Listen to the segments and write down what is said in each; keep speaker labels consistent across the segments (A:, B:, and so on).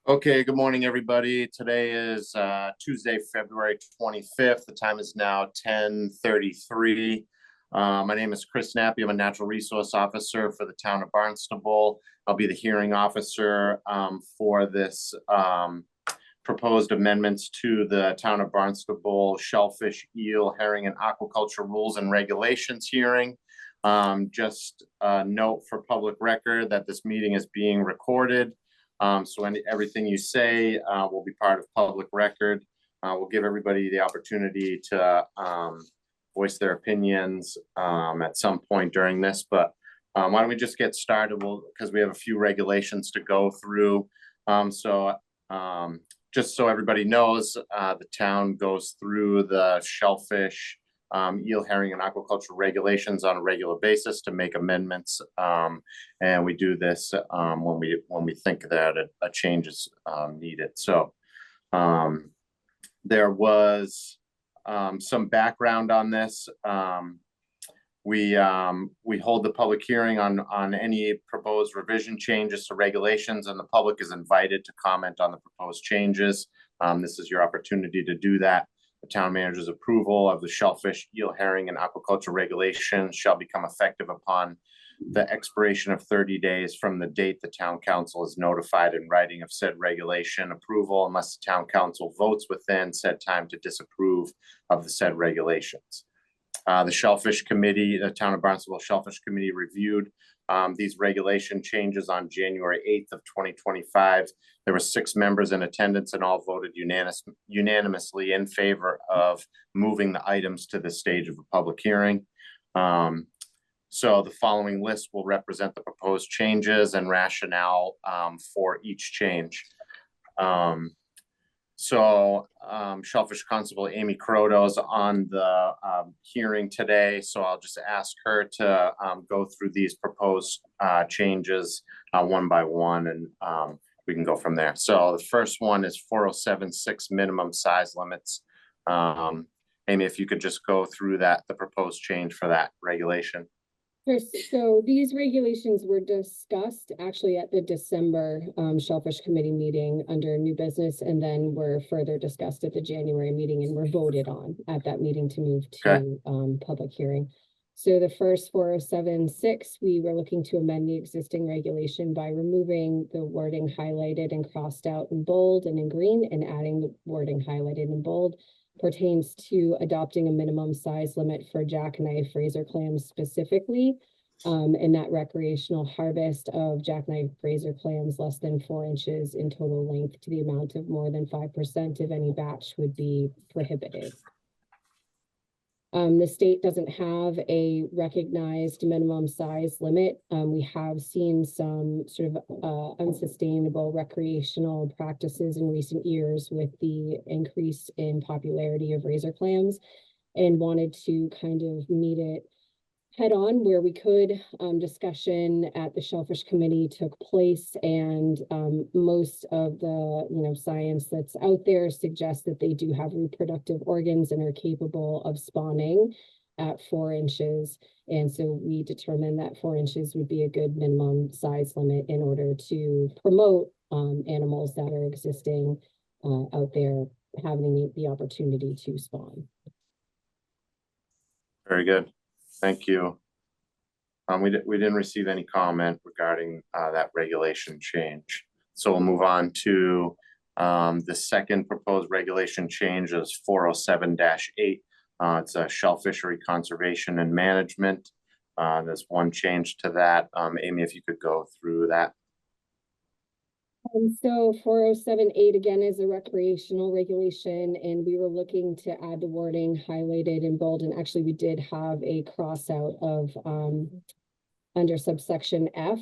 A: Okay, good morning, everybody. Today is Tuesday, February 25th. The time is now 10:33. My name is Chris Nappy. I'm a natural resource officer for the town of Barnstable. I'll be the hearing officer for this proposed amendments to the town of Barnstable shellfish, eel, herring, and aquaculture rules and regulations hearing. Just a note for public record that this meeting is being recorded. So everything you say will be part of public record. We'll give everybody the opportunity to voice their opinions at some point during this, but why don't we just get started? Because we have a few regulations to go through. Just so everybody knows, the town goes through the shellfish, eel, herring, and aquaculture regulations on a regular basis to make amendments, and we do this when we think that a change is needed. So there was some background on this. We hold the public hearing on any proposed revision changes to regulations, and the public is invited to comment on the proposed changes. This is your opportunity to do that. The town manager's approval of the shellfish, eel, herring, and aquaculture regulations shall become effective upon the expiration of 30 days from the date the town council is notified in writing of said regulation approval, unless the town council votes within said time to disapprove of the said regulations. The Shellfish Committee, the Town of Barnstable Shellfish Committee reviewed these regulation changes on January 8th of 2025. There were 6 members in attendance and all voted unanimously in favor of moving the items to this stage of a public hearing. So the following list will represent the proposed changes and rationale for each change. Shellfish Constable Amy Croto's on the hearing today, so I'll just ask her to go through these proposed changes one by one, and we can go from there. So the first one is 407.6 minimum size limits. Amy, if you could just go through the proposed change for that regulation.
B: Sure. So these regulations were discussed actually at the December Shellfish Committee meeting under new business, and then were further discussed at the January meeting and were voted on at that meeting to move to public hearing. So the first 407.6, we were looking to amend the existing regulation by removing the wording highlighted and crossed out in bold and in green, and adding the wording highlighted in bold. Pertains to adopting a minimum size limit for jackknife razor clams specifically, and that recreational harvest of jackknife razor clams less than 4 inches in total length to the amount of more than 5% of any batch would be prohibited. The state doesn't have a recognized minimum size limit. We have seen some sort of unsustainable recreational practices in recent years with the increase in popularity of razor clams, and wanted to kind of meet it head on where we could. Discussion at the Shellfish Committee took place, and most of the science that's out there suggests that they do have reproductive organs and are capable of spawning at 4 inches. And so we determined that 4 inches would be a good minimum size limit in order to promote animals that are existing out there having the opportunity to spawn.
A: Very good. Thank you. We didn't receive any comment regarding that regulation change. So we'll move on to the second proposed regulation change is 407-8. It's a shell fishery conservation and management. There's one change to that. Amy, if you could go through that.
B: So 407.8 again is a recreational regulation, and we were looking to add the wording highlighted in bold, and actually we did have a cross out of under subsection F.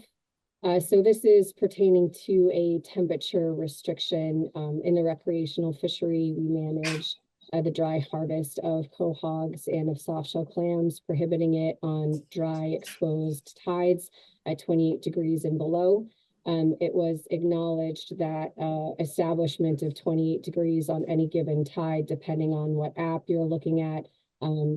B: So this is pertaining to a temperature restriction. In the recreational fishery, we manage the dry harvest of quahogs and of softshell clams, prohibiting it on dry exposed tides at 28 degrees and below. It was acknowledged that establishment of 28 degrees on any given tide, depending on what app you're looking at,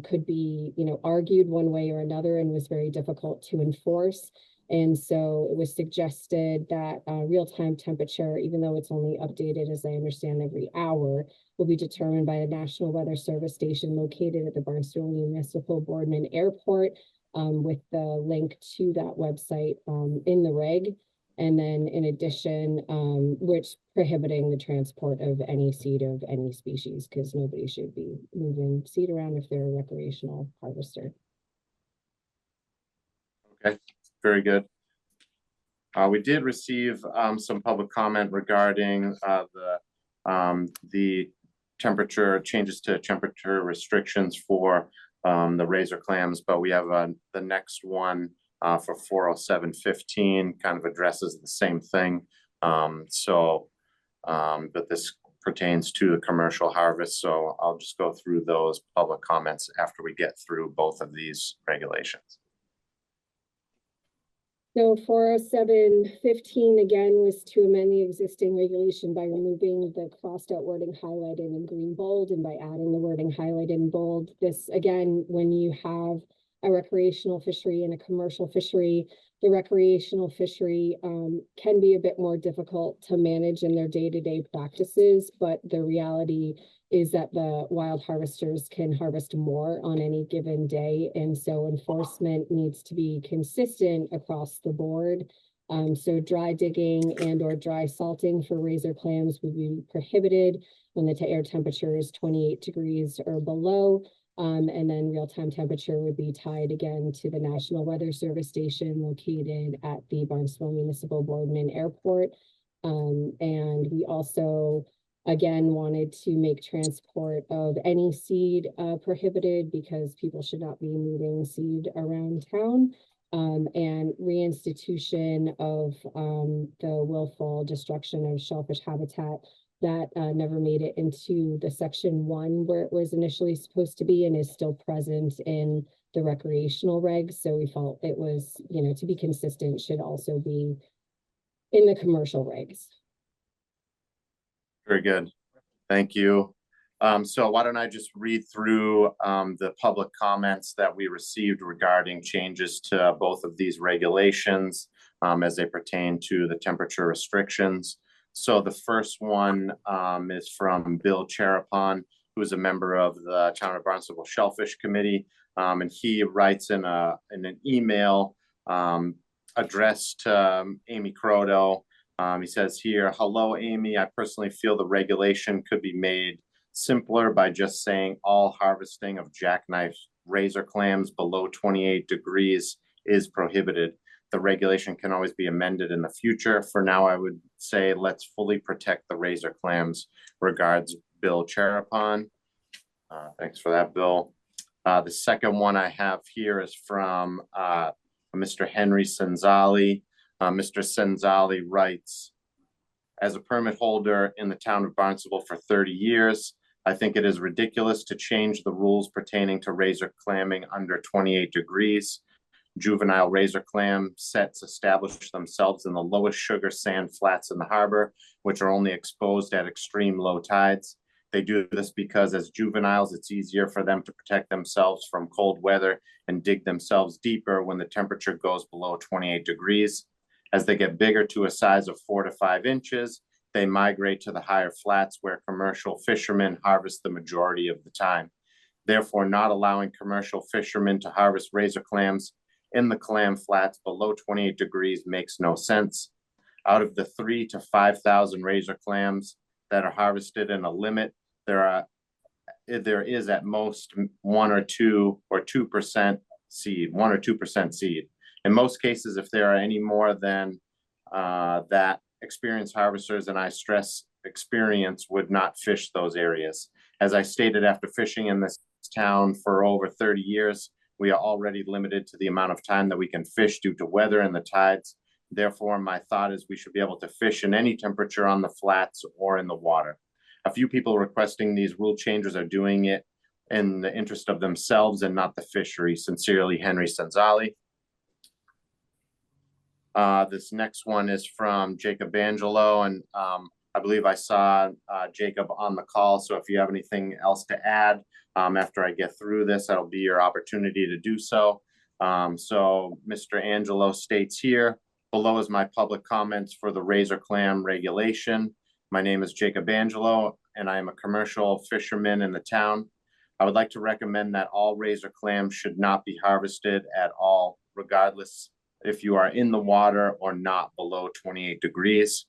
B: could be, argued one way or another, and was very difficult to enforce. And so it was suggested that real-time temperature, even though it's only updated, as I understand, every hour, will be determined by the National Weather Service station located at the Barnstable Municipal Boardman Airport, with the link to that website in the reg. And then in addition, which prohibiting the transport of any seed of any species, because nobody should be moving seed around if they're a recreational harvester.
A: Okay, very good. We did receive some public comment regarding the temperature changes to temperature restrictions for the razor clams, but we have the next one for 40715 kind of addresses the same thing. But this pertains to the commercial harvest, so I'll just go through those public comments after we get through both of these regulations.
B: So 40715 again was to amend the existing regulation by removing the crossed out wording highlighted in green bold and by adding the wording highlighted in bold. This again, when you have a recreational fishery and a commercial fishery, the recreational fishery can be a bit more difficult to manage in their day-to-day practices, but the reality is that the wild harvesters can harvest more on any given day. And so enforcement needs to be consistent across the board. So dry digging and or dry salting for razor clams would be prohibited when the air temperature is 28 degrees or below. And then real-time temperature would be tied again to the National Weather Service station located at the Barnstable Municipal Boardman Airport. And we also again wanted to make transport of any seed prohibited because people should not be moving seed around town, and reinstitution of the willful destruction of shellfish habitat that never made it into the section 1 where it was initially supposed to be and is still present in the recreational regs. So we felt it was, to be consistent, should also be in the commercial regs.
A: Very good. Thank you. So why don't I just read through the public comments that we received regarding changes to both of these regulations as they pertain to the temperature restrictions. So the first one is from Bill Cherapon, who is a member of the Town of Barnstable Shellfish Committee. And he writes in an email addressed to Amy Croto. He says here, hello, Amy. I personally feel the regulation could be made simpler by just saying all harvesting of jackknife razor clams below 28 degrees is prohibited. The regulation can always be amended in the future. For now, I would say let's fully protect the razor clams. Regards, Bill Cherapon. Thanks for that, Bill. The second one I have here is from Mr. Henry Senzali. Mr. Senzali writes, as a permit holder in the town of Barnstable for 30 years, I think it is ridiculous to change the rules pertaining to razor clamming under 28 degrees. Juvenile razor clam sets establish themselves in the lowest sugar sand flats in the harbor, which are only exposed at extreme low tides. They do this because as juveniles, it's easier for them to protect themselves from cold weather and dig themselves deeper when the temperature goes below 28 degrees. As they get bigger to a size of 4 to 5 inches, they migrate to the higher flats where commercial fishermen harvest the majority of the time. Therefore, not allowing commercial fishermen to harvest razor clams in the clam flats below 28 degrees makes no sense. Out of the 3,000 to 5,000 razor clams that are harvested in a limit, there is at most 1 or 2% seed. In most cases, if there are any more than that, experienced harvesters, and I stress experience, would not fish those areas. As I stated, after fishing in this town for over 30 years, we are already limited to the amount of time that we can fish due to weather and the tides. Therefore, my thought is we should be able to fish in any temperature on the flats or in the water. A few people requesting these rule changes are doing it in the interest of themselves and not the fishery. Sincerely, Henry Senzali. This next one is from Jacob Angelo, and I believe I saw Jacob on the call. So if you have anything else to add after I get through this, that'll be your opportunity to do so. So Mr. Angelo states here, below is my public comments for the razor clam regulation. My name is Jacob Angelo, and I am a commercial fisherman in the town. I would like to recommend that all razor clams should not be harvested at all, regardless if you are in the water or not below 28 degrees.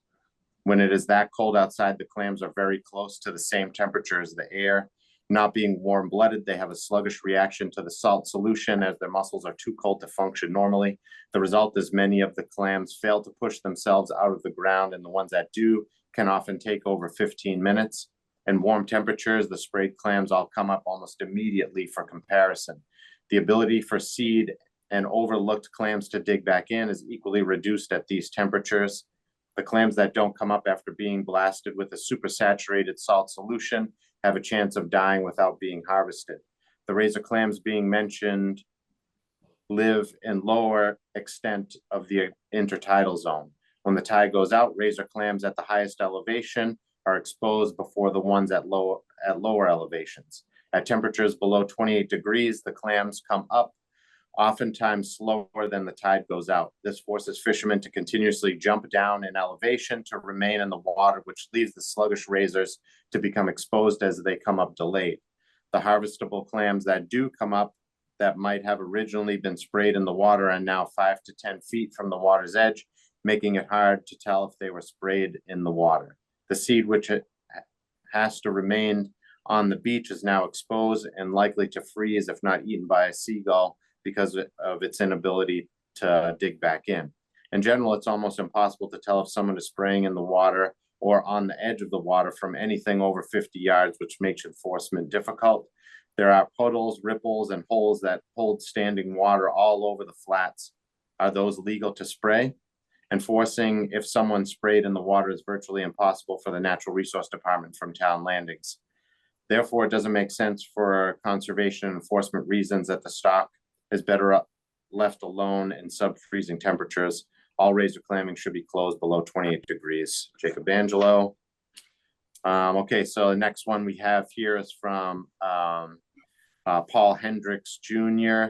A: When it is that cold outside, the clams are very close to the same temperature as the air. Not being warm-blooded, they have a sluggish reaction to the salt solution as their muscles are too cold to function normally. The result is many of the clams fail to push themselves out of the ground, and the ones that do can often take over 15 minutes. In warm temperatures, the sprayed clams all come up almost immediately for comparison. The ability for seed and overlooked clams to dig back in is equally reduced at these temperatures. The clams that don't come up after being blasted with a supersaturated salt solution have a chance of dying without being harvested. The razor clams being mentioned live in lower extent of the intertidal zone. When the tide goes out, razor clams at the highest elevation are exposed before the ones at lower elevations. At temperatures below 28 degrees, the clams come up oftentimes slower than the tide goes out. This forces fishermen to continuously jump down in elevation to remain in the water, which leaves the sluggish razors to become exposed as they come up delayed. The harvestable clams that do come up that might have originally been sprayed in the water are now 5 to 10 feet from the water's edge, making it hard to tell if they were sprayed in the water. The seed, which has to remain on the beach, is now exposed and likely to freeze if not eaten by a seagull because of its inability to dig back in. In general, it's almost impossible to tell if someone is spraying in the water or on the edge of the water from anything over 50 yards, which makes enforcement difficult. There are puddles, ripples, and holes that hold standing water all over the flats. Are those legal to spray? Enforcing if someone sprayed in the water is virtually impossible for the Natural Resource Department from town landings. Therefore, it doesn't make sense for conservation and enforcement reasons that the stock is better left alone in sub-freezing temperatures. All razor clamming should be closed below 28 degrees. Jacob Angelo. Okay, so the next one we have here is from Paul Hendricks Jr.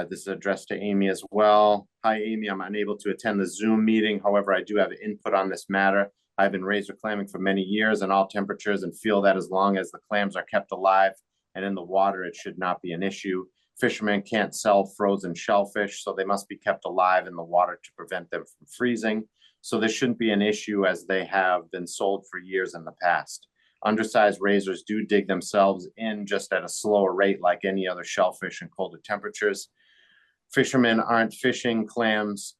A: This is addressed to Amy as well. Hi, Amy. I'm unable to attend the Zoom meeting. However, I do have input on this matter. I've been razor clamming for many years in all temperatures and feel that as long as the clams are kept alive and in the water, it should not be an issue. Fishermen can't sell frozen shellfish, so they must be kept alive in the water to prevent them from freezing. So this shouldn't be an issue as they have been sold for years in the past. Undersized razors do dig themselves in just at a slower rate like any other shellfish in colder temperatures. Fishermen aren't fishing clams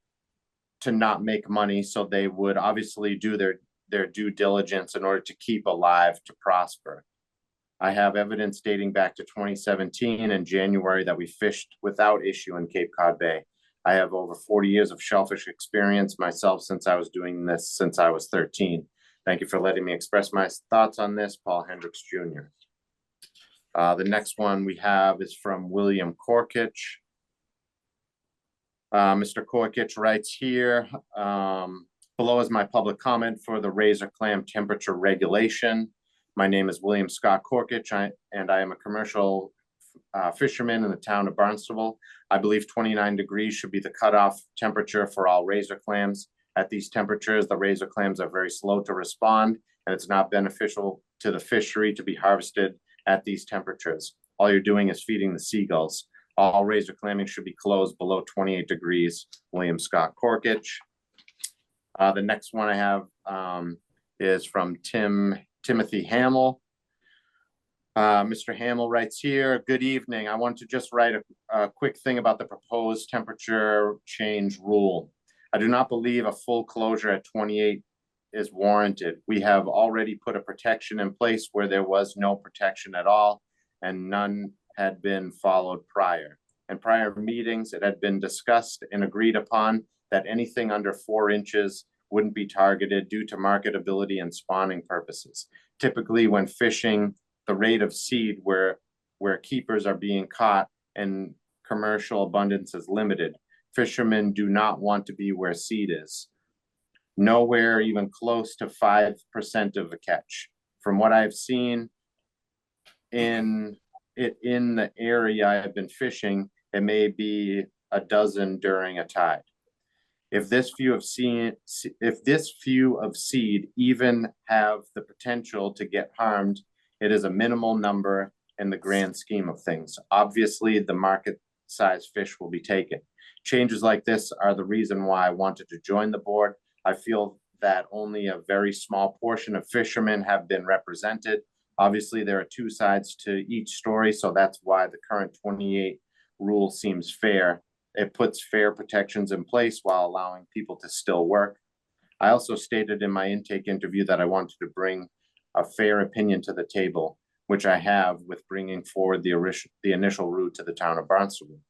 A: to not make money, so they would obviously do their due diligence in order to keep alive to prosper. I have evidence dating back to 2017 and January that we fished without issue in Cape Cod Bay. I have over 40 years of shellfish experience myself since I was doing this since I was 13. Thank you for letting me express my thoughts on this, Paul Hendricks Jr. The next one we have is from William Korkich. Mr. Korkich writes here, below is my public comment for the razor clam temperature regulation. My name is William Scott Korkich, and I am a commercial fisherman in the town of Barnstable. I believe 29 degrees should be the cutoff temperature for all razor clams. At these temperatures, the razor clams are very slow to respond, and it's not beneficial to the fishery to be harvested at these temperatures. All you're doing is feeding the seagulls. All razor clamming should be closed below 28 degrees. William Scott Korkich. The next one I have is from Timothy Hamill. Mr. Hamill writes here, good evening. I want to just write a quick thing about the proposed temperature change rule. I do not believe a full closure at 28 is warranted. We have already put a protection in place where there was no protection at all, and none had been followed prior. In prior meetings, it had been discussed and agreed upon that anything under 4 inches wouldn't be targeted due to marketability and spawning purposes. Typically, when fishing, the rate of seed where keepers are being caught and commercial abundance is limited. Fishermen do not want to be where seed is. Nowhere even close to 5% of the catch. From what I've seen in the area I have been fishing, it may be a dozen during a tide. If this few of seed even have the potential to get harmed, it is a minimal number in the grand scheme of things. Obviously, the market size fish will be taken. Changes like this are the reason why I wanted to join the board. I feel that only a very small portion of fishermen have been represented. Obviously, there are two sides to each story, so that's why the current 28 rule seems fair. It puts fair protections in place while allowing people to still work. I also stated in my intake interview that I wanted to bring a fair opinion to the table, which I have with bringing forward the initial route to the town of Barnstable.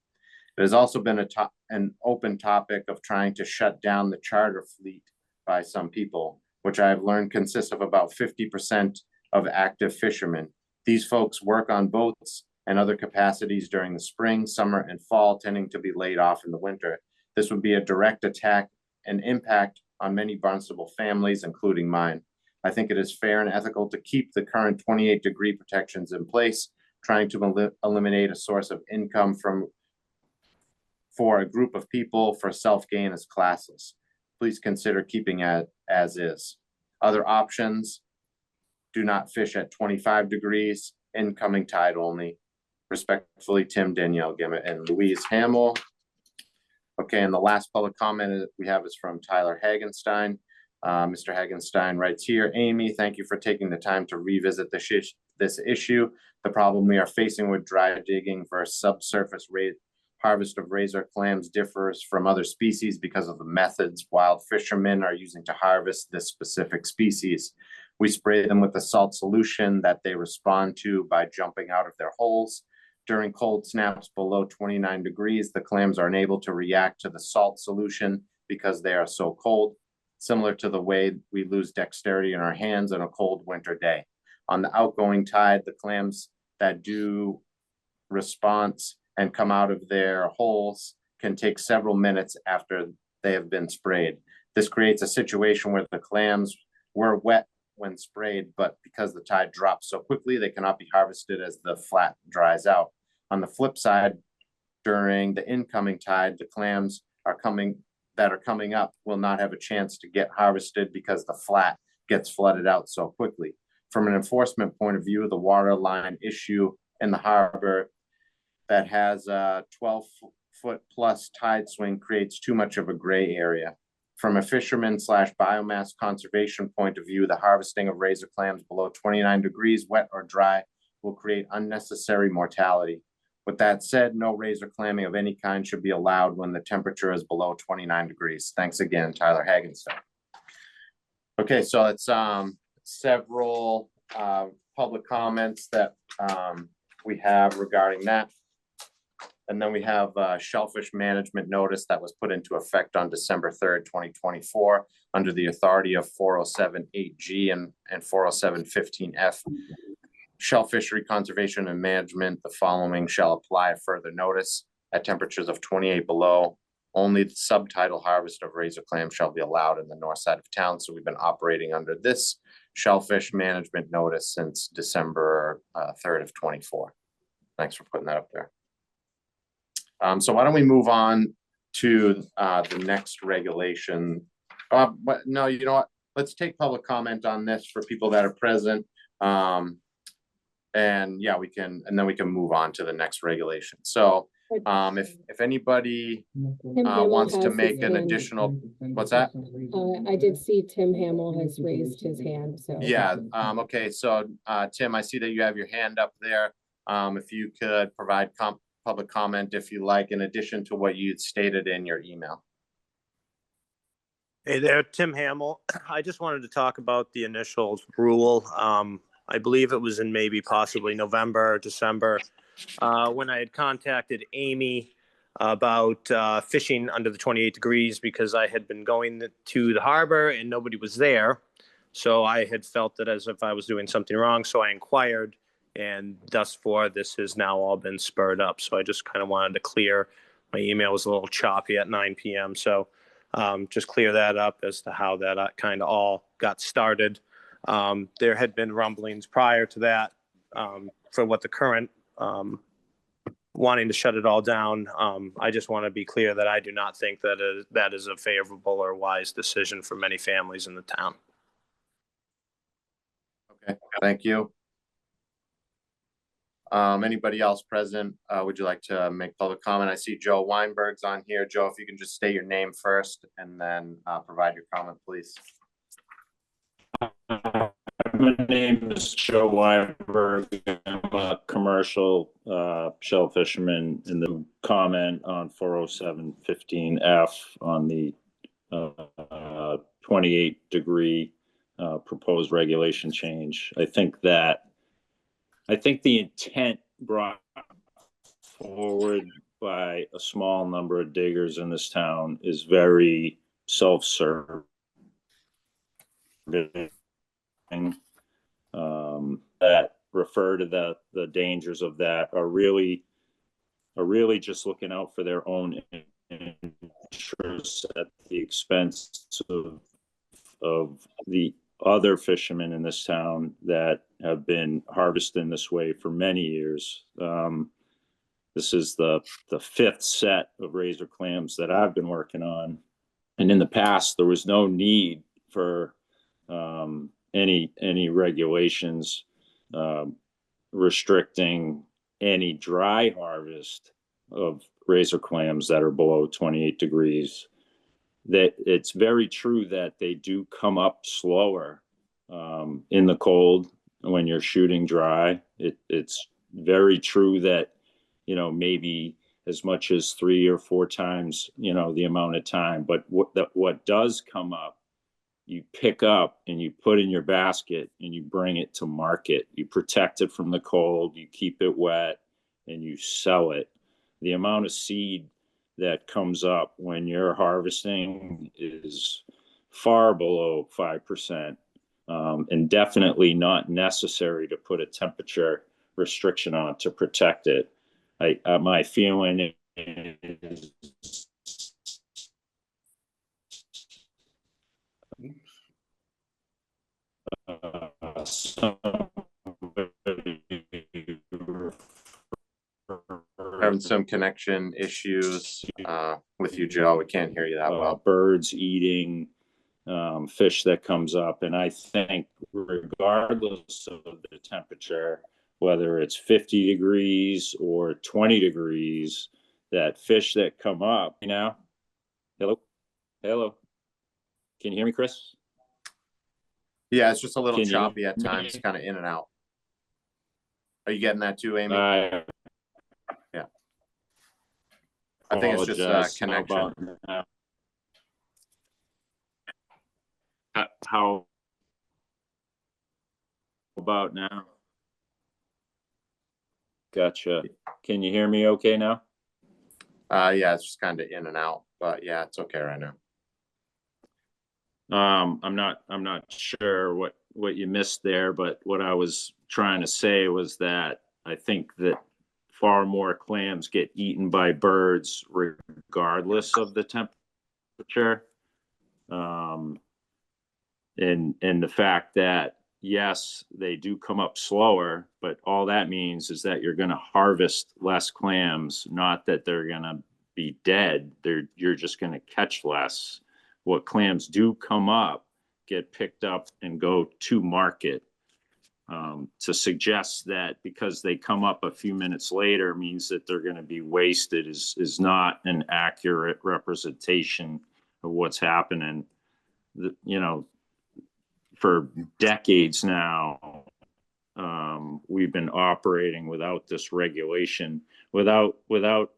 A: It has also been an open topic of trying to shut down the charter fleet by some people, which I've learned consists of about 50% of active fishermen. These folks work on boats and other capacities during the spring, summer, and fall, tending to be laid off in the winter. This would be a direct attack and impact on many Barnstable families, including mine. I think it is fair and ethical to keep the current 28-degree protections in place, trying to eliminate a source of income for a group of people for self-gain is classless. Please consider keeping it as is. Other options: do not fish at 25 degrees, incoming tide only. Respectfully, Tim, Danielle Gimmett, and Louise Hamill. Okay, and the last public comment we have is from Tyler Hagenstein. Mr. Hagenstein writes here, Amy, thank you for taking the time to revisit this issue. The problem we are facing with dry digging versus subsurface harvest of razor clams differs from other species because of the methods wild fishermen are using to harvest this specific species. We spray them with a salt solution that they respond to by jumping out of their holes. During cold snaps below 29 degrees, the clams are unable to react to the salt solution because they are so cold, similar to the way we lose dexterity in our hands on a cold winter day. On the outgoing tide, the clams that do response and come out of their holes can take several minutes after they have been sprayed. This creates a situation where the clams were wet when sprayed, but because the tide drops so quickly, they cannot be harvested as the flat dries out. On the flip side, during the incoming tide, the clams that are coming up will not have a chance to get harvested because the flat gets flooded out so quickly. From an enforcement point of view, the water line issue in the harbor that has a 12-foot plus tide swing creates too much of a gray area. From a fisherman/biomass conservation point of view, the harvesting of razor clams below 29 degrees, wet or dry, will create unnecessary mortality. With that said, no razor clamming of any kind should be allowed when the temperature is below 29 degrees. Thanks again, Tyler Hagenstein. Okay, so it's several public comments that we have regarding that. And then we have a shellfish management notice that was put into effect on December 3rd, 2024, under the authority of 407.8G and 407.15F. Shellfishery conservation and management, the following shall apply a further notice. At temperatures of 28 below, only the subtidal harvest of razor clams shall be allowed in the north side of town. So we've been operating under this shellfish management notice since December 3rd of 24. Thanks for putting that up there. So why don't we move on to the next regulation? No, you know what? Let's take public comment on this for people that are present. And yeah, we can, and then we can move on to the next regulation. So if anybody wants to make an additional, what's that?
B: I did see Tim Hamill has raised his hand, so.
A: Yeah, okay, so Tim, I see that you have your hand up there. If you could provide public comment if you like, in addition to what you'd stated in your email.
C: Hey there, Tim Hamill. I just wanted to talk about the initial rule. I believe it was in maybe possibly November or December when I had contacted Amy about fishing under the 28 degrees because I had been going to the harbor and nobody was there. So I had felt that as if I was doing something wrong. So I inquired, and thus far this has now all been spurred up. So I just kind of wanted to clear. My email was a little choppy at 9 p.m. So just clear that up as to how that kind of all got started. There had been rumblings prior to that for what the current wanting to shut it all down. I just want to be clear that I do not think that is a favorable or wise decision for many families in the town.
A: Okay, thank you. Anybody else present, would you like to make public comment? I see Joe Weinberg's on here. Joe, if you can just state your name first and then provide your comment, please.
D: My name is Joe Weinberg. I'm a commercial shell fisherman. In the comment on 407-15F on the 28-degree proposed regulation change. I think the intent brought forward by a small number of diggers in this town is very self-serving. That refer to the dangers of that are really just looking out for their own interests at the expense of the other fishermen in this town that have been harvesting this way for many years. This is the fifth set of razor clams that I've been working on, and in the past there was no need for any regulations restricting any dry harvest of razor clams that are below 28 degrees. That it's very true that they do come up slower in the cold when you're shooting dry. It's very true that, maybe as much as 3 or 4 times, the amount of time. But what does come up, you pick up and you put in your basket and you bring it to market. You protect it from the cold, you keep it wet, and you sell it. The amount of seed that comes up when you're harvesting is far below 5%, and definitely not necessary to put a temperature restriction on to protect it. My feeling is
A: Having some connection issues with you, Joe. We can't hear you that well.
D: Birds eating fish that comes up. And I think regardless of the temperature, whether it's 50 degrees or 20 degrees, that fish that come up, hello, can you hear me, Chris?
A: Yeah, it's just a little
D: Can you
A: choppy at
D: hear me?
A: times, kind of in and out. Are you getting that too, Amy? Yeah. I think it's just connection.
D: How about now? Gotcha. Can you hear me okay now?
A: Yeah, it's just kind of in and out, but yeah, it's okay right now.
D: I'm not sure what you missed there, but what I was trying to say was that I think that far more clams get eaten by birds regardless of the temperature. And the fact that, yes, they do come up slower, but all that means is that you're going to harvest less clams, not that they're going to be dead. You're just going to catch less. What clams do come up get picked up and go to market. To suggest that because they come up a few minutes later means that they're going to be wasted is not an accurate representation of what's happening. For decades now, we've been operating without this regulation, without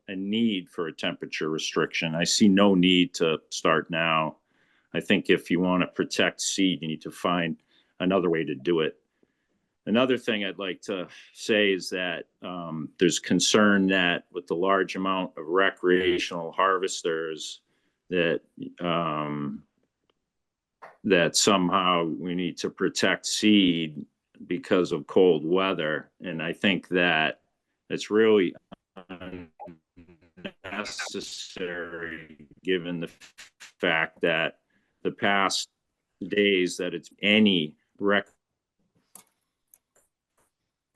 D: a need for a temperature restriction. I see no need to start now. I think if you want to protect seed, you need to find another way to do it. Another thing I'd like to say is that there's concern that with the large amount of recreational harvesters that that somehow we need to protect seed because of cold weather. And I think that it's really unnecessary given the fact that the past days that it's any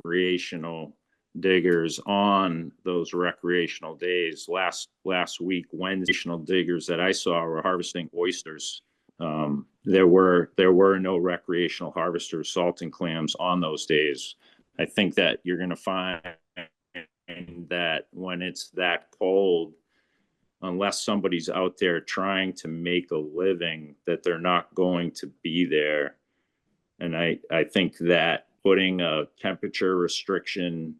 D: recreational diggers on those recreational days. Last week, Wednesday, diggers that I saw were harvesting oysters. There were no recreational harvesters salting clams on those days. I think that you're going to find that when it's that cold, unless somebody's out there trying to make a living, that they're not going to be there. And I think that putting a temperature restriction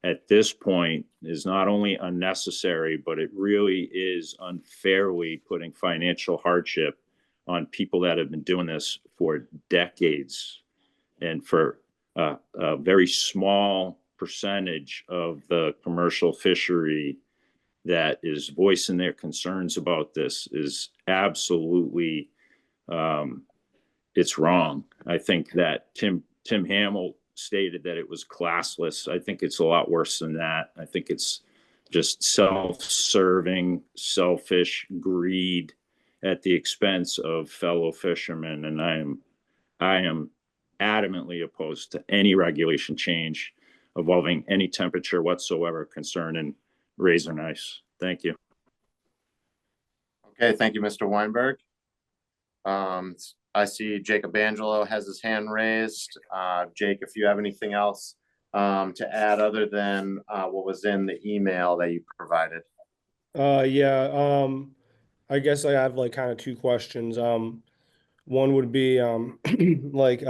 D: at this point is not only unnecessary, but it really is unfairly putting financial hardship on people that have been doing this for decades, and for a very small percentage of the commercial fishery that is voicing their concerns about this is absolutely, it's wrong. I think that Tim Hamill stated that it was classless. I think it's a lot worse than that. I think it's just self-serving, selfish greed at the expense of fellow fishermen. And I am adamantly opposed to any regulation change involving any temperature whatsoever concerning razor knives. Thank you.
A: Okay, thank you, Mr. Weinberg. I see Jacob Angelo has his hand raised. Jake, if you have anything else to add other than what was in the email that you provided.
E: Yeah, I guess I have like kind of two questions. One would be like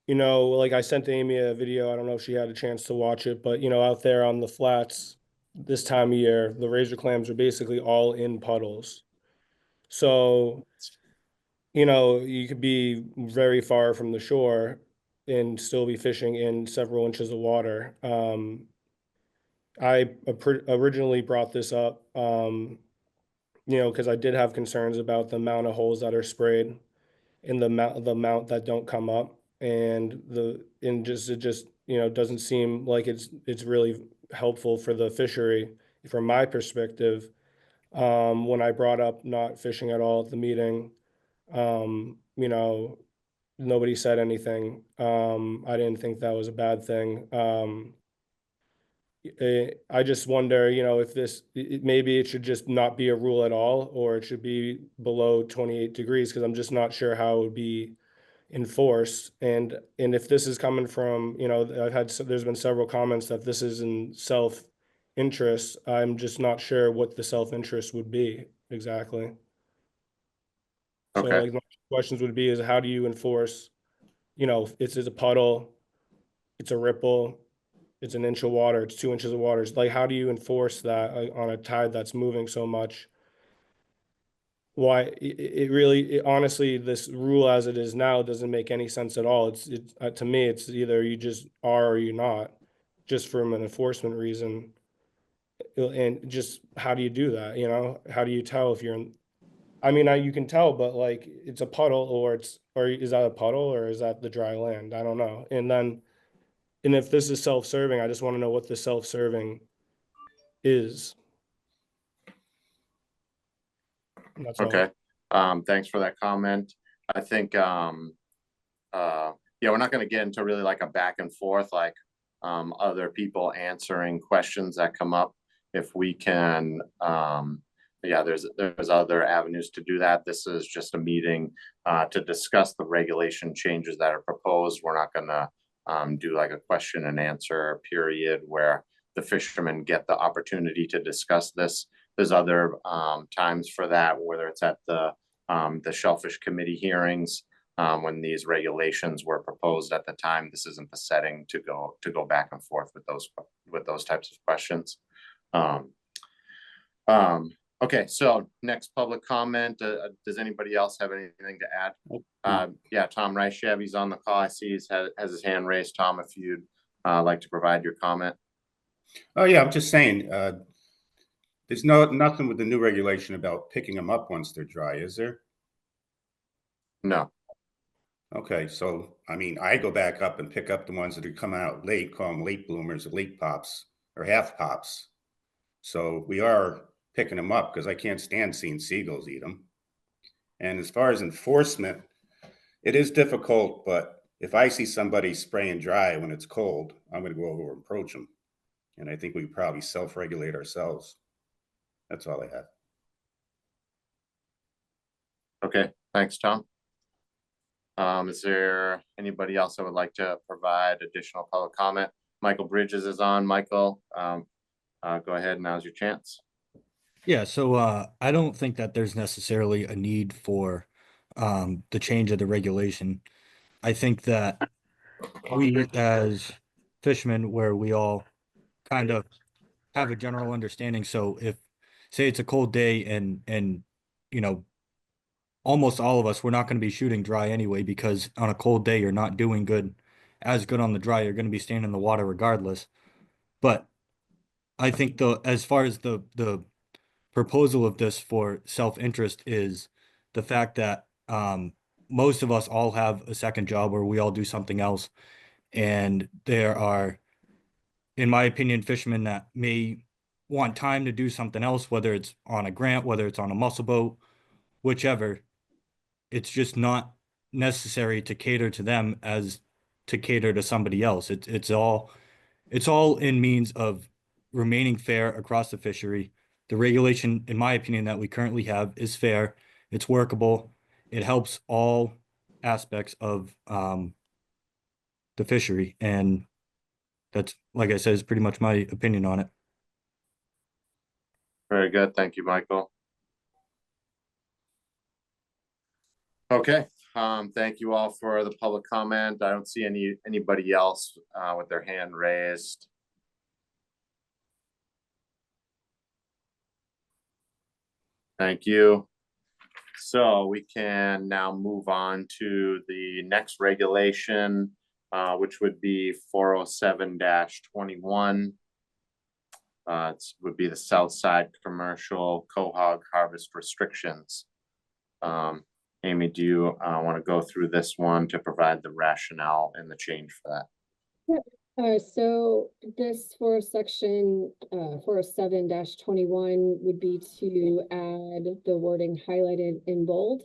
E: you know, like I sent Amy a video. I don't know if she had a chance to watch it, but you know, out there on the flats this time of year, the razor clams are basically all in puddles. So, you know, you could be very far from the shore and still be fishing in several inches of water. I originally brought this up, you know, because I did have concerns about the amount of holes that are sprayed and the amount that don't come up, and it just you know doesn't seem like it's really helpful for the fishery from my perspective. When I brought up not fishing at all at the meeting, you know, nobody said anything. I didn't think that was a bad thing. I just wonder, you know, if maybe it should just not be a rule at all, or it should be below 28 degrees, because I'm just not sure how it would be enforced. And if this is coming from, you know, there's been several comments that this is in self-interest. I'm just not sure what the self-interest would be exactly. So
A: Okay.
E: like my questions would be is how do you enforce, you know, it's a puddle, it's a ripple, it's an inch of water, it's 2 inches of water. It's like, how do you enforce that on a tide that's moving so much? Why it really, honestly, this rule as it is now doesn't make any sense at all. It's to me, it's either you just are or you're not, just from an enforcement reason. And just how do you do that? You know, how do you tell if you're in? I mean, you can tell, but like it's a puddle, or is that a puddle, or is that the dry land? I don't know. And if this is self-serving, I just want to know what the self-serving is. That's all.
A: Okay. Thanks for that comment. I think yeah, we're not going to get into really like a back and forth, like other people answering questions that come up. If we can, yeah, there's other avenues to do that. This is just a meeting to discuss the regulation changes that are proposed. We're not going to do like a question and answer period where the fishermen get the opportunity to discuss this. There's other times for that, whether it's at the Shellfish Committee hearings, when these regulations were proposed at the time. This isn't the setting to go back and forth with those types of questions. Okay, so next public comment. Does anybody else have anything to add? Yeah, Tom Reichev, on the call. I see he has his hand raised. Tom, if you'd like to provide your comment.
F: Oh yeah, I'm just saying, there's nothing with the new regulation about picking them up once they're dry, is there?
A: No.
F: Okay, so I mean, I go back up and pick up the ones that are coming out late, call them late bloomers, or late pops, or half pops. So we are picking them up because I can't stand seeing seagulls eat them. And as far as enforcement, it is difficult, but if I see somebody spraying dry when it's cold, I'm gonna go over and approach them. And I think we probably self-regulate ourselves. That's all I have.
A: Okay, thanks, Tom. Is there anybody else that would like to provide additional public comment? Michael Bridges is on. Michael, go ahead. Now's your chance.
G: Yeah, so I don't think that there's necessarily a need for the change of the regulation. I think that we as fishermen, where we all kind of have a general understanding. So if say it's a cold day and you know almost all of us, we're not going to be shooting dry anyway, because on a cold day you're not doing as good on the dry. You're going to be staying in the water regardless. But I think as far as the proposal of this for self-interest is the fact that most of us all have a second job or we all do something else. And there are, in my opinion, fishermen that may want time to do something else, whether it's on a grant, whether it's on a muscle boat, whichever. It's just not necessary to cater to them as to cater to somebody else. It's all in means of remaining fair across the fishery. The regulation, in my opinion, that we currently have is fair. It's workable. It helps all aspects of the fishery. And that's, like I said, is pretty much my opinion on it.
A: Very good. Thank you, Michael. Okay, thank you all for the public comment. I don't see anybody else with their hand raised. Thank you. So we can now move on to the next regulation, which would be 407-21. It would be the South Side Commercial Quahog Harvest Restrictions. Amy, do you want to go through this one to provide the rationale and the change for that?
B: Yep. So this for section 407-21 would be to add the wording highlighted in bold.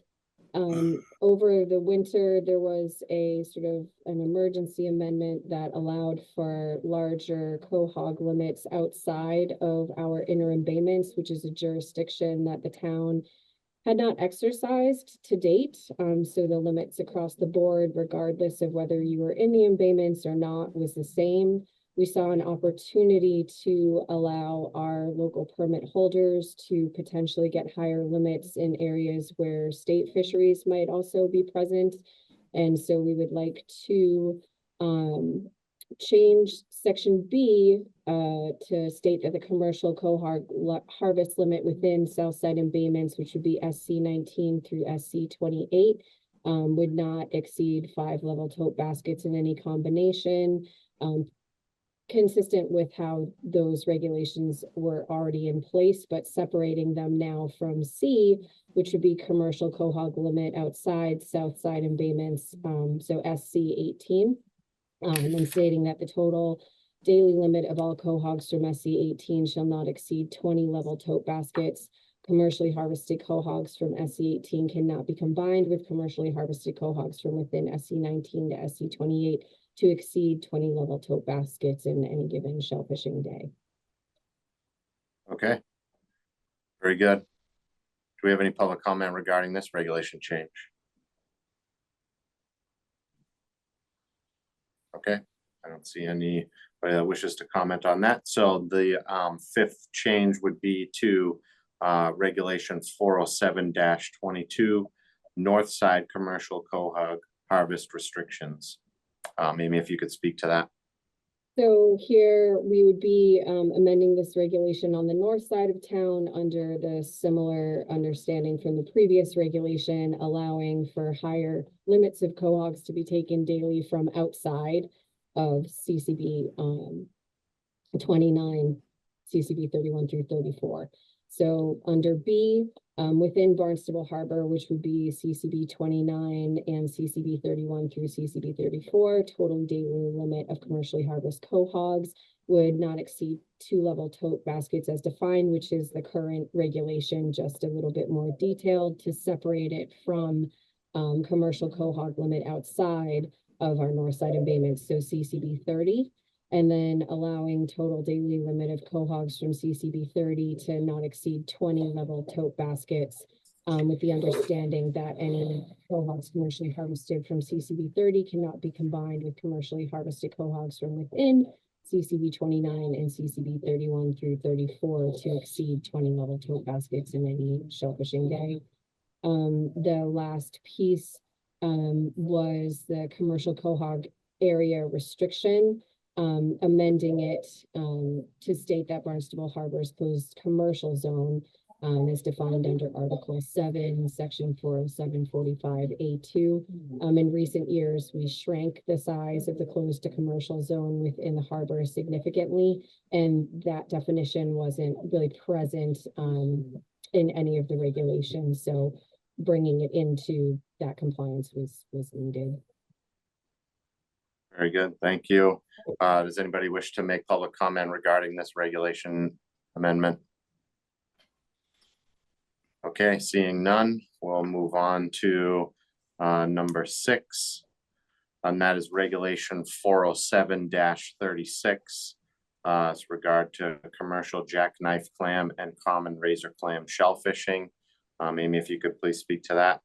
B: Over the winter, there was a sort of an emergency amendment that allowed for larger quahog limits outside of our inner embayments, which is a jurisdiction that the town had not exercised to date. So the limits across the board, regardless of whether you were in the embayments or not, was the same. We saw an opportunity to allow our local permit holders to potentially get higher limits in areas where state fisheries might also be present. And so we would like to change section B to state that the commercial quahog harvest limit within Southside embayments, which would be SC 19 through SC 28, would not exceed 5 level tote baskets in any combination, consistent with how those regulations were already in place, but separating them now from C, which would be commercial quahog limit outside Southside embayments, so SC 18. And stating that the total daily limit of all quahogs from SC 18 shall not exceed 20 level tote baskets. Commercially harvested quahogs from SC 18 cannot be combined with commercially harvested quahogs from within SC 19 to SC 28 to exceed 20 level tote baskets in any given shellfishing day.
A: Okay, very good. Do we have any public comment regarding this regulation change? Okay, I don't see anybody that wishes to comment on that. So the fifth change would be to regulations 407-22, North Side Commercial Quahog Harvest Restrictions. Amy, if you could speak to that.
B: So here we would be amending this regulation on the north side of town under the similar understanding from the previous regulation, allowing for higher limits of quahogs to be taken daily from outside of CCB 29, CCB 31 through 34. So under B, within Barnstable Harbor, which would be CCB 29 and CCB 31 through CCB 34, total daily limit of commercially harvested quahogs would not exceed 2 level tote baskets as defined, which is the current regulation, just a little bit more detailed to separate it from commercial quahog limit outside of our north side embayments, so CCB 30. And then allowing total daily limit of cohogs from CCB 30 to not exceed 20 level tote baskets, with the understanding that any cohogs commercially harvested from CCB 30 cannot be combined with commercially harvested cohogs from within CCB 29 and CCB 31 through 34 to exceed 20 level tote baskets in any shellfishing day. The last piece was the commercial cohog area restriction, amending it to state that Barnstable Harbor's closed commercial zone is defined under Article 7, Section 40745A2. In recent years, we shrank the size of the closed to commercial zone within the harbor significantly, and that definition wasn't really present in any of the regulations. So bringing it into that compliance was needed.
A: Very good, thank you. Does anybody wish to make public comment regarding this regulation amendment? Okay, seeing none, we'll move on to number 6. And that is regulation 407-36. It's regard to commercial jackknife clam and common razor clam shellfishing. Amy, if you could please speak to that.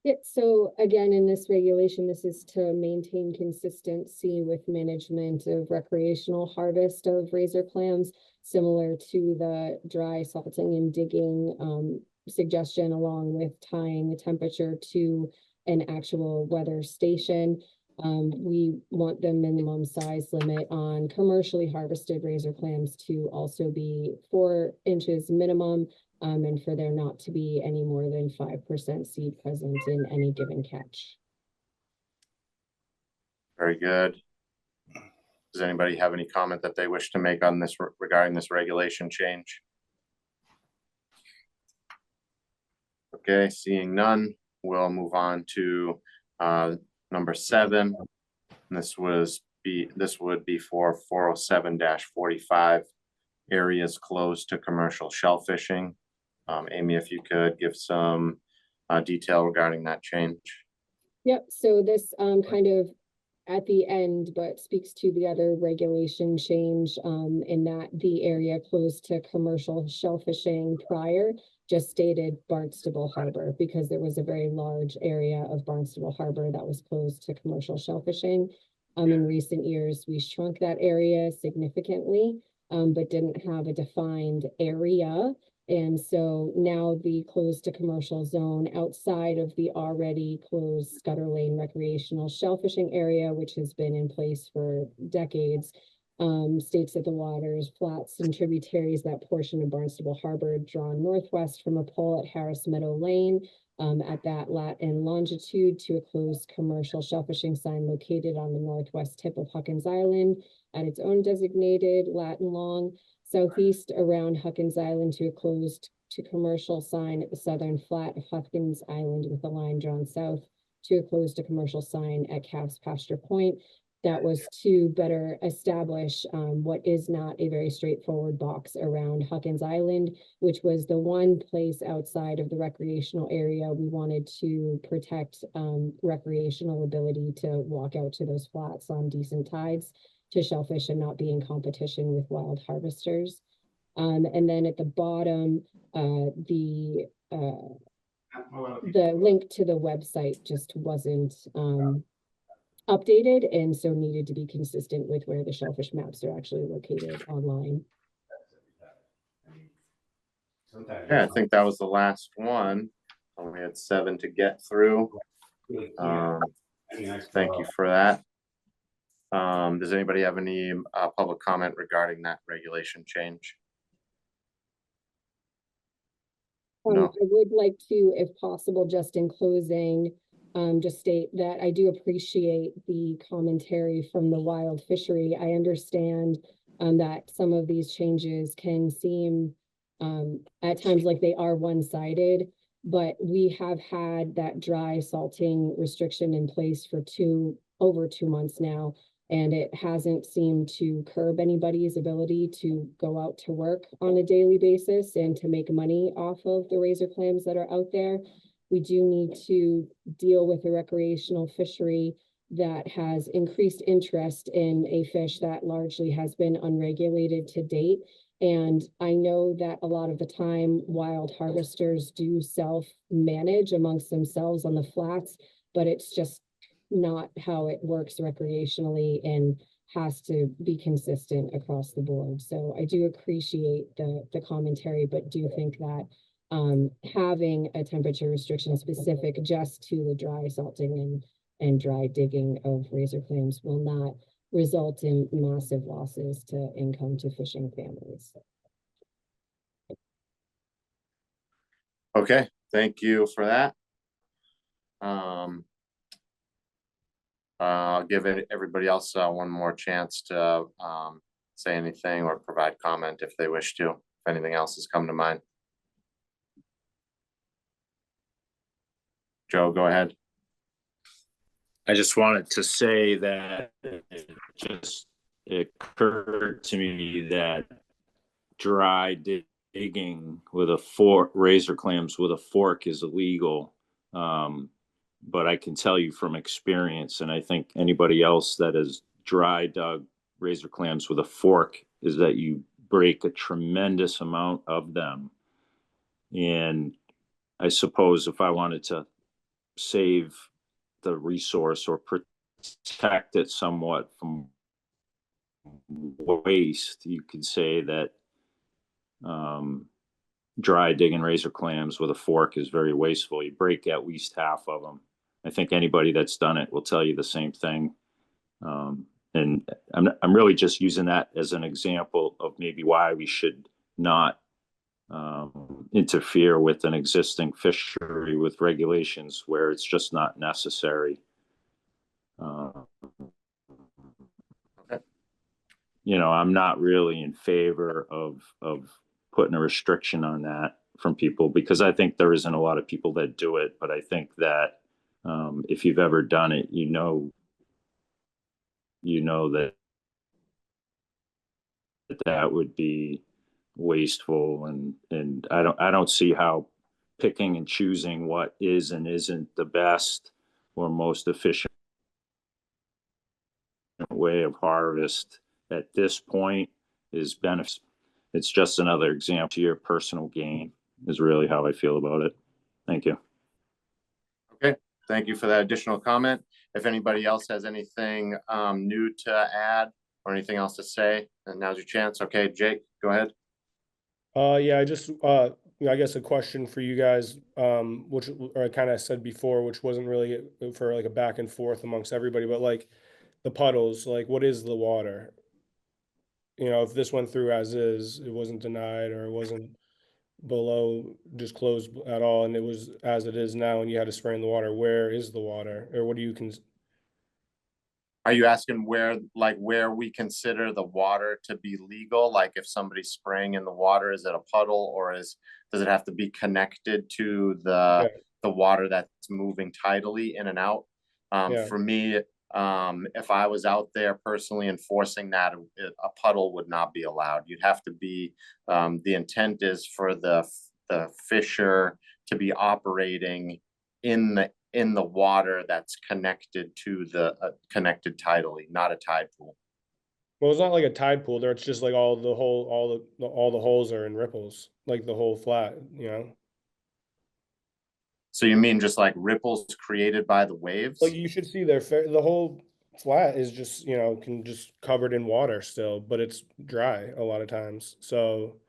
B: Yeah, so again, in this regulation, this is to maintain consistency with management of recreational harvest of razor clams, similar to the dry salting and digging suggestion, along with tying the temperature to an actual weather station. We want the minimum size limit on commercially harvested razor clams to also be 4 inches minimum, and for there not to be any more than 5% seed present in any given catch.
A: Very good. Does anybody have any comment that they wish to make on this regarding this regulation change? Okay, seeing none, we'll move on to number 7. And this would be for 407-45, areas closed to commercial shellfishing. Amy, if you could give some detail regarding that change.
B: Yep, so this kind of at the end, but speaks to the other regulation change in that the area closed to commercial shellfishing prior just stated Barnstable Harbor, because there was a very large area of Barnstable Harbor that was closed to commercial shellfishing. In recent years, we shrunk that area significantly, but didn't have a defined area. And so now the closed to commercial zone outside of the already closed Scudder Lane recreational shellfishing area, which has been in place for decades, states that the waters, flats, and tributaries, that portion of Barnstable Harbor drawn northwest from a pole at Harris Meadow Lane at that lat and longitude to a closed commercial shellfishing sign located on the northwest tip of Huckins Island at its own designated lat and long. Southeast around Huckins Island to a closed to commercial sign at the southern flat of Huckins Island with a line drawn south to a closed to commercial sign at Calf's Pasture Point. That was to better establish what is not a very straightforward box around Huckins Island, which was the one place outside of the recreational area we wanted to protect recreational ability to walk out to those flats on decent tides to shellfish and not be in competition with wild harvesters. And then at the bottom, the link to the website just wasn't updated, and so needed to be consistent with where the shellfish maps are actually located online.
A: Yeah, I think that was the last one. We had 7 to get through. Thank you for that. Does anybody have any public comment regarding that regulation change? No.
B: I would like to, if possible, just in closing, just state that I do appreciate the commentary from the wild fishery. I understand that some of these changes can seem at times like they are one-sided, but we have had that dry salting restriction in place for over 2 months now, and it hasn't seemed to curb anybody's ability to go out to work on a daily basis and to make money off of the razor clams that are out there. We do need to deal with the recreational fishery that has increased interest in a fish that largely has been unregulated to date. And I know that a lot of the time wild harvesters do self-manage amongst themselves on the flats, but it's just not how it works recreationally and has to be consistent across the board. So I do appreciate the commentary, but do think that having a temperature restriction specific just to the dry salting and dry digging of razor clams will not result in massive losses to income to fishing families.
A: Okay, thank you for that. I'll give everybody else one more chance to say anything or provide comment if they wish to, if anything else has come to mind. Joe, go ahead.
D: I just wanted to say that it occurred to me that dry digging with a fork, razor clams with a fork, is illegal. But I can tell you from experience, and I think anybody else that has dry dug razor clams with a fork, is that you break a tremendous amount of them. And I suppose if I wanted to save the resource or protect it somewhat from waste, you could say that dry digging razor clams with a fork is very wasteful. You break at least half of them. I think anybody that's done it will tell you the same thing. And I'm really just using that as an example of maybe why we should not interfere with an existing fishery with regulations where it's just not necessary. You know, I'm not really in favor of putting a restriction on that from people, because I think there isn't a lot of people that do it. But I think that if you've ever done it, you know that that would be wasteful, and I don't see how picking and choosing what is and isn't the best or most efficient way of harvest at this point is benefits. It's just another example to your personal gain, is really how I feel about it. Thank you.
A: Okay, thank you for that additional comment. If anybody else has anything new to add or anything else to say, then now's your chance. Okay, Jake, go ahead.
E: Yeah, I just I guess a question for you guys, which or I kind of said before, which wasn't really for like a back and forth amongst everybody, but like the puddles, like what is the water? You know, if this went through as is, it wasn't denied or it wasn't below disclosed at all, and it was as it is now, and you had to spray in the water, where is the water? Or what do you
A: Are you asking where we consider the water to be legal? Like if somebody's spraying in the water, is it a puddle, or does it have to be connected to the water that's moving tidally in and out? For me, if I was out there personally enforcing that, a puddle would not be allowed. You'd have to be, the intent is for the fisher to be operating in the water that's connected to the connected tidally, not a tide pool.
E: Well, it's not like a tide pool there. It's just like all the holes are in ripples, like the whole flat, you know.
A: So you mean just like ripples created by the waves?
E: Like you should see the whole flat is just, you know, just covered in water still, but it's dry a lot of times. So,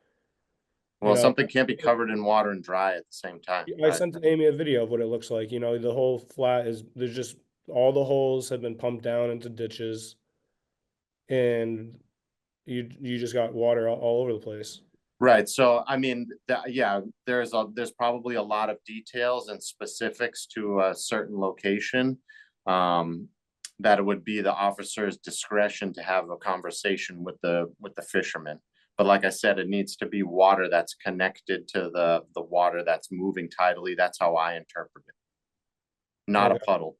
A: Well, something can't be covered in water and dry at the same time.
E: I sent Amy a video of what it looks like. You know, the whole flat there's just all the holes have been pumped down into ditches, and you just got water all over the place.
A: Right. So, I mean, yeah, there's probably a lot of details and specifics to a certain location, that it would be the officer's discretion to have a conversation with the fisherman. But like I said, it needs to be water that's connected to the water that's moving tidally. That's how I interpret it. Not a puddle.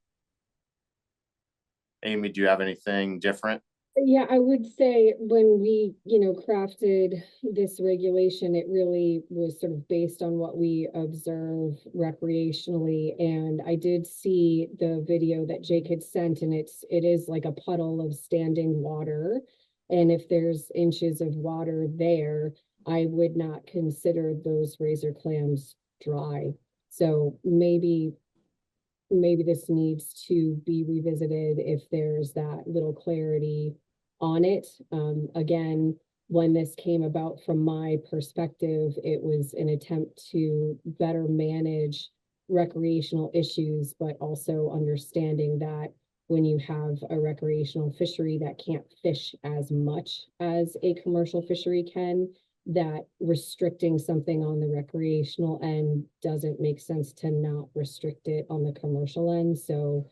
A: Amy, do you have anything different?
B: Yeah, I would say when we, crafted this regulation, it really was sort of based on what we observe recreationally. And I did see the video that Jake had sent, and it is like a puddle of standing water. And if there's inches of water there, I would not consider those razor clams dry. So maybe this needs to be revisited if there's that little clarity on it. Again, when this came about from my perspective, it was an attempt to better manage recreational issues, but also understanding that when you have a recreational fishery that can't fish as much as a commercial fishery can, that restricting something on the recreational end doesn't make sense to not restrict it on the commercial end. So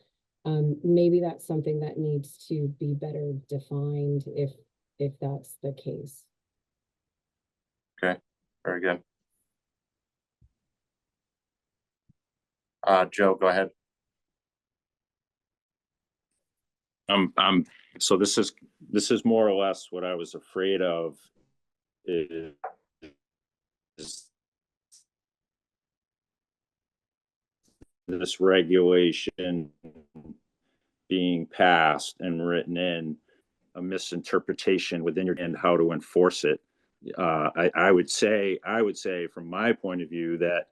B: maybe that's something that needs to be better defined if that's the case.
A: Okay, very good. Joe, go ahead.
D: So this is more or less what I was afraid of is this regulation being passed and written in, a misinterpretation within your and how to enforce it. I would say from my point of view that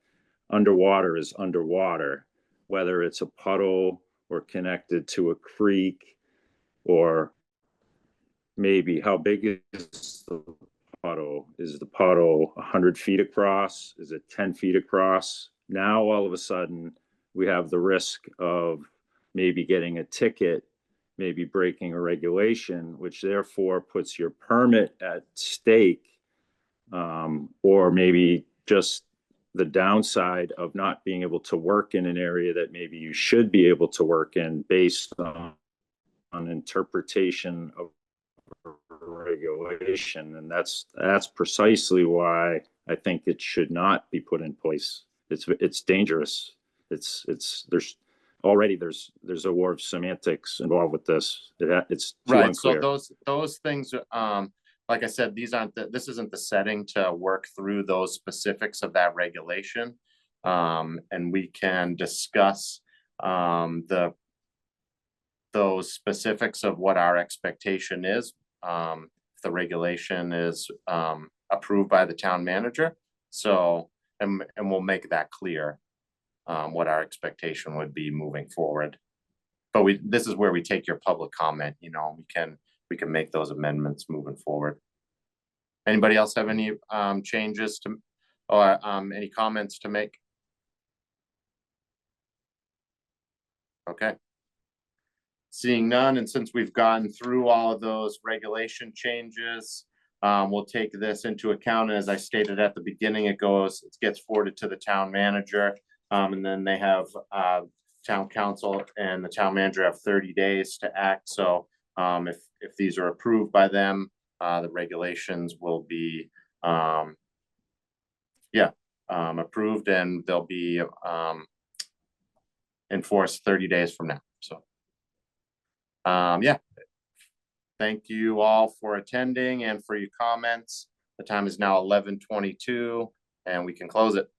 D: underwater is underwater, whether it's a puddle or connected to a creek, or maybe how big is the puddle? Is the puddle 100 feet across? Is it 10 feet across? Now, all of a sudden, we have the risk of maybe getting a ticket, maybe breaking a regulation, which therefore puts your permit at stake, or maybe just the downside of not being able to work in an area that maybe you should be able to work in based on interpretation of regulation. And that's precisely why I think it should not be put in place. It's dangerous. There's a war of semantics involved with this. It's too
A: Right.
D: unclear.
A: So those things, like I said, this isn't the setting to work through those specifics of that regulation. And we can discuss those specifics of what our expectation is. If the regulation is approved by the town manager. So, and we'll make that clear, what our expectation would be moving forward. But this is where we take your public comment, we can make those amendments moving forward. Anybody else have any changes to, or any comments to make? Okay. Seeing none, and since we've gotten through all of those regulation changes, we'll take this into account. And as I stated at the beginning, it gets forwarded to the town manager, and then they have town council and the town manager have 30 days to act. So if these are approved by them, the regulations will be approved, and they'll be enforced 30 days from now. So thank you all for attending and for your comments. The time is now 11:22 and we can close it.